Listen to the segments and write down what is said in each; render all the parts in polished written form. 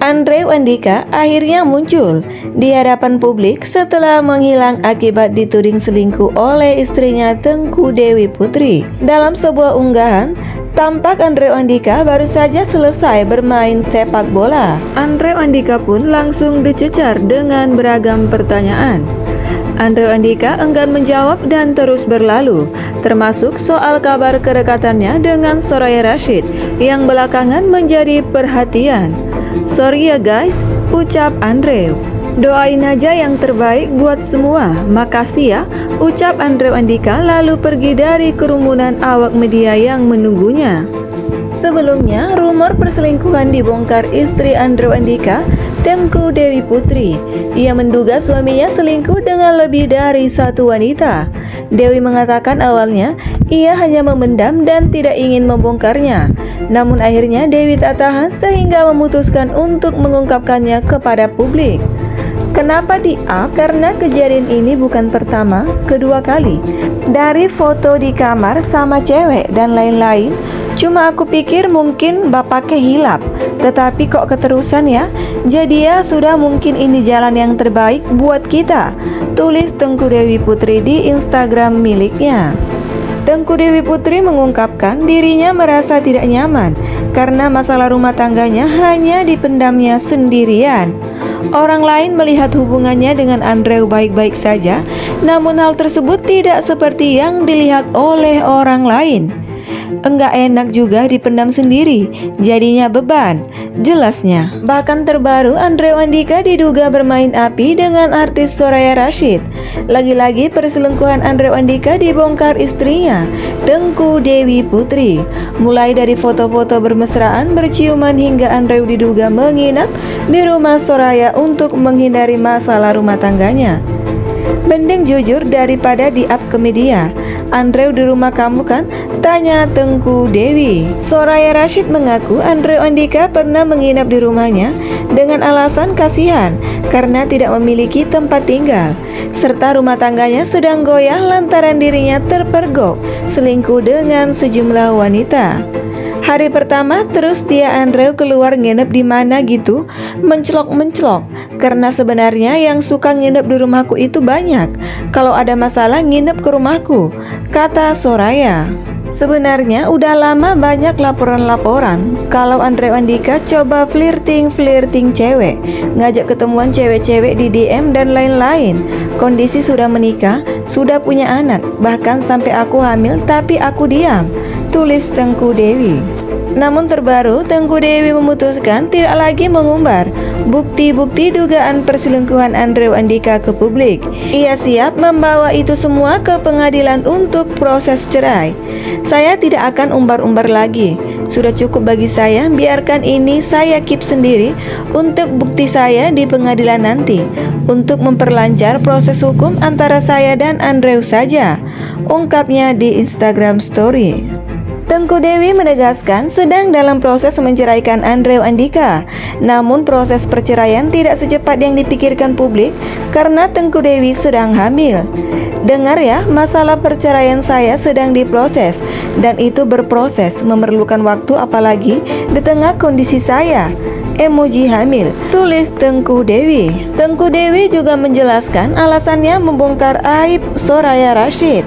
Andrew Andika akhirnya muncul di hadapan publik setelah menghilang akibat dituding selingkuh oleh istrinya Tengku Dewi Putri. Dalam sebuah unggahan, tampak Andrew Andika baru saja selesai bermain sepak bola. Andrew Andika pun langsung dicecar dengan beragam pertanyaan. Andrew Andika enggan menjawab dan terus berlalu, termasuk soal kabar kedekatannya dengan Soraya Rashid yang belakangan menjadi perhatian. "Sorry ya guys," ucap Andrew. "Doain aja yang terbaik buat semua. Makasih ya," ucap Andrew Andika lalu pergi dari kerumunan awak media yang menunggunya. Sebelumnya, rumor perselingkuhan dibongkar istri Andrew Andika, Tengku Dewi Putri. Ia menduga suaminya selingkuh dengan lebih dari satu wanita. Dewi mengatakan awalnya ia hanya memendam dan tidak ingin membongkarnya. Namun akhirnya Dewi tak tahan sehingga memutuskan untuk mengungkapkannya kepada publik. Kenapa di-up? Karena kejadian ini bukan pertama, kedua kali. Dari foto di kamar sama cewek dan lain-lain, cuma aku pikir mungkin bapaknya hilap, tetapi kok keterusan ya. Jadi ya sudah, mungkin ini jalan yang terbaik buat kita, tulis Tengku Dewi Putri di Instagram miliknya. Tengku Dewi Putri mengungkapkan dirinya merasa tidak nyaman karena masalah rumah tangganya hanya dipendamnya sendirian. Orang lain melihat hubungannya dengan Andrew baik-baik saja, namun hal tersebut tidak seperti yang dilihat oleh orang lain. Enggak enak juga dipendam sendiri, jadinya beban, jelasnya. Bahkan terbaru, Andrew Andika diduga bermain api dengan artis Soraya Rashid. Lagi-lagi perselingkuhan Andrew Andika dibongkar istrinya, Tengku Dewi Putri. Mulai dari foto-foto bermesraan, berciuman hingga Andrew diduga menginap di rumah Soraya untuk menghindari masalah rumah tangganya. Mending jujur daripada di-up ke media. "Andrew di rumah kamu kan?" tanya Tengku Dewi. Soraya Rashid mengaku Andrew Andika pernah menginap di rumahnya dengan alasan kasihan karena tidak memiliki tempat tinggal, serta rumah tangganya sedang goyah lantaran dirinya terpergok selingkuh dengan sejumlah wanita. "Hari pertama terus dia Andrew keluar nginep di mana gitu, mencelok-mencelok. Karena sebenarnya yang suka nginep di rumahku itu banyak. Kalau ada masalah nginep ke rumahku," kata Soraya. Sebenarnya udah lama banyak laporan-laporan kalau Andrew Andika coba flirting cewek, ngajak ketemuan cewek-cewek di DM dan lain-lain. Kondisi sudah menikah, sudah punya anak, bahkan sampai aku hamil tapi aku diam, tulis Tengku Dewi. Namun terbaru, Tengku Dewi memutuskan tidak lagi mengumbar bukti-bukti dugaan perselingkuhan Andrew Andika ke publik. Ia siap membawa itu semua ke pengadilan untuk proses cerai. "Saya tidak akan umbar-umbar lagi. Sudah cukup bagi saya, biarkan ini saya keep sendiri untuk bukti saya di pengadilan nanti, untuk memperlancar proses hukum antara saya dan Andrew saja," ungkapnya di Instagram Story. Tengku Dewi menegaskan sedang dalam proses menceraikan Andrew Andika. Namun proses perceraian tidak secepat yang dipikirkan publik karena Tengku Dewi sedang hamil. "Dengar ya, masalah perceraian saya sedang diproses dan itu berproses, memerlukan waktu apalagi di tengah kondisi saya. Emoji hamil," tulis Tengku Dewi. Tengku Dewi juga menjelaskan alasannya membongkar aib Soraya Rashid.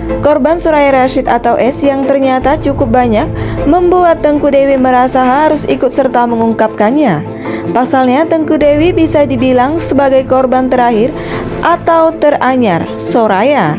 Korban Soraya Rashid atau S yang ternyata cukup banyak membuat Tengku Dewi merasa harus ikut serta mengungkapkannya. Pasalnya Tengku Dewi bisa dibilang sebagai korban terakhir atau teranyar Soraya.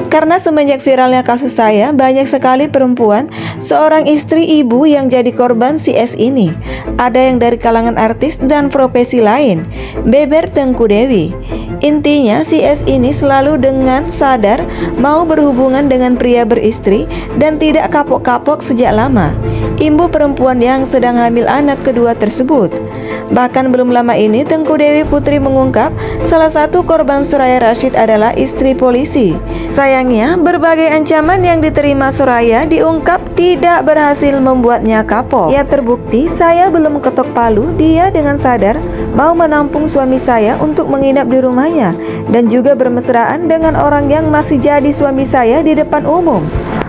Karena semenjak viralnya kasus saya, banyak sekali perempuan, seorang istri ibu yang jadi korban si S ini. Ada yang dari kalangan artis dan profesi lain, beber Tengku Dewi. Intinya si S ini selalu dengan sadar mau berhubungan dengan pria beristri dan tidak kapok-kapok sejak lama. Ibu perempuan yang sedang hamil anak kedua tersebut. Bahkan belum lama ini Tengku Dewi Putri mengungkap salah satu korban Soraya Rashid adalah istri polisi. Sayangnya berbagai ancaman yang diterima Soraya diungkap tidak berhasil membuatnya kapok. Ya terbukti saya belum ketok palu, dia dengan sadar mau menampung suami saya untuk menginap di rumahnya dan juga bermesraan dengan orang yang masih jadi suami saya di depan umum.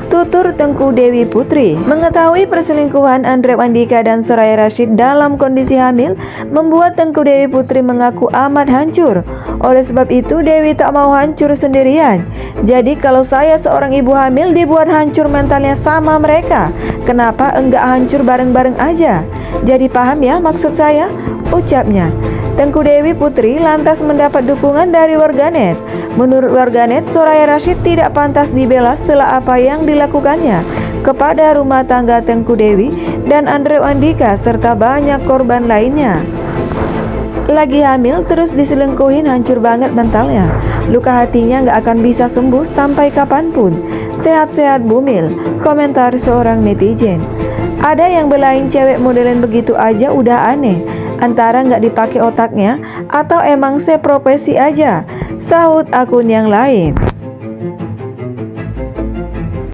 tutur Tengku Dewi Putri. Mengetahui perselingkuhan Andrew Andika dan Soraya Rashid dalam kondisi hamil membuat Tengku Dewi Putri mengaku amat hancur. Oleh sebab itu Dewi tak mau hancur sendirian. Jadi kalau saya seorang ibu hamil dibuat hancur mentalnya sama mereka, kenapa enggak hancur bareng-bareng aja? Jadi paham ya maksud saya? Ucapnya. Tengku Dewi Putri lantas mendapat dukungan dari warganet. Menurut warganet, Soraya Rashid tidak pantas dibela setelah apa yang dilakukannya kepada rumah tangga Tengku Dewi dan Andrew Andika serta banyak korban lainnya. Lagi hamil terus diselingkuhin, hancur banget mentalnya. Luka hatinya nggak akan bisa sembuh sampai kapanpun. Sehat-sehat Bumil, komentar seorang netizen. Ada yang belain cewek modelan begitu aja udah aneh. Antara nggak dipakai otaknya atau emang seprofesi aja, sahut akun yang lain.